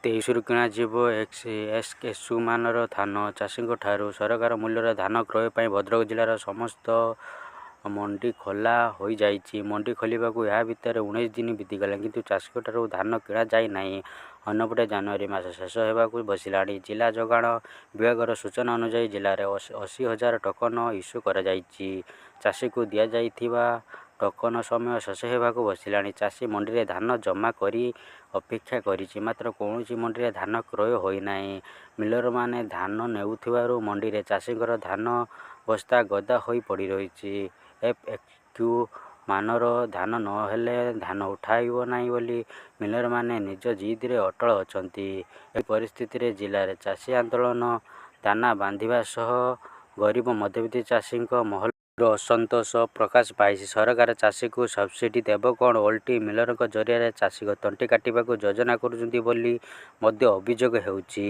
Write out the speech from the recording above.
23ରୁ କିଣାଯିବ ଏସ୍କେସୁ ମାନର ଧାନ। ଚାଷୀଙ୍କଠାରୁ ସରକାରୀ ମୂଲ୍ୟର ଧାନ କ୍ରୟ ପାଇଁ ଭଦ୍ରକ ଜିଲ୍ଲାର ସମସ୍ତ ମଣ୍ଡି ଖୋଲା ହୋଇଯାଇଛି। ମଣ୍ଡି ଖୋଲିବାକୁ ଏହା ଭିତରେ 19 ଦିନ ବିତିଗଲା, କିନ୍ତୁ ଚାଷୀଙ୍କଠାରୁ ଧାନ କିଣାଯାଇ ନାହିଁ। ଅନ୍ୟପଟେ ଜାନୁଆରୀ ମାସ ଶେଷ ହେବାକୁ ବସିଲାଣି। ଜିଲ୍ଲା ଯୋଗାଣ ବିଭାଗର ସୂଚନା ଅନୁଯାୟୀ ଜିଲ୍ଲାରେ 80,000 ଟୋକନ ଇସ୍ୟୁ କରାଯାଇଛି। ଚାଷୀଙ୍କୁ ଦିଆଯାଇଥିବା ଟୋକନ ସମୟ ଶେଷ ହେବାକୁ ବସିଲାଣି। ଚାଷୀ ମଣ୍ଡିରେ ଧାନ ଜମା କରି ଅପେକ୍ଷା କରିଛି, ମାତ୍ର କୌଣସି ମଣ୍ଡିରେ ଧାନ କ୍ରୟ ହୋଇନାହିଁ। ମିଲରମାନେ ଧାନ ନେଉଥିବାରୁ ମଣ୍ଡିରେ ଚାଷୀଙ୍କର ଧାନ ବସ୍ତା ଗଦା ହୋଇ ପଡ଼ି ରହିଛି। ଏଫ୍ଏକ୍ୟୁ ମାନର ଧାନ ନ ହେଲେ ଧାନ ଉଠାଇବ ନାହିଁ ବୋଲି ମିଲରମାନେ ନିଜ ଜିଦ୍‌ରେ ଅଟଳ ଅଛନ୍ତି। ଏହି ପରିସ୍ଥିତିରେ ଜିଲ୍ଲାରେ ଚାଷୀ ଆନ୍ଦୋଳନ ଦାନା ବାନ୍ଧିବା ସହ ଗରିବ ମଧ୍ୟବିତ୍ତ ଚାଷୀଙ୍କ ମହଲରେ ଅସନ୍ତୋଷ ପ୍ରକାଶ ପାଇଛି। ସରକାର ଚାଷୀଙ୍କୁ ସବସିଡି ଦେବ କ'ଣ, ଓଲଟି ମିଲରଙ୍କ ଜରିଆରେ ଚାଷୀଙ୍କ ତଣ୍ଟି କାଟିବାକୁ ଯୋଜନା କରୁଛନ୍ତି ବୋଲି ମଧ୍ୟ ଅଭିଯୋଗ ହେଉଛି।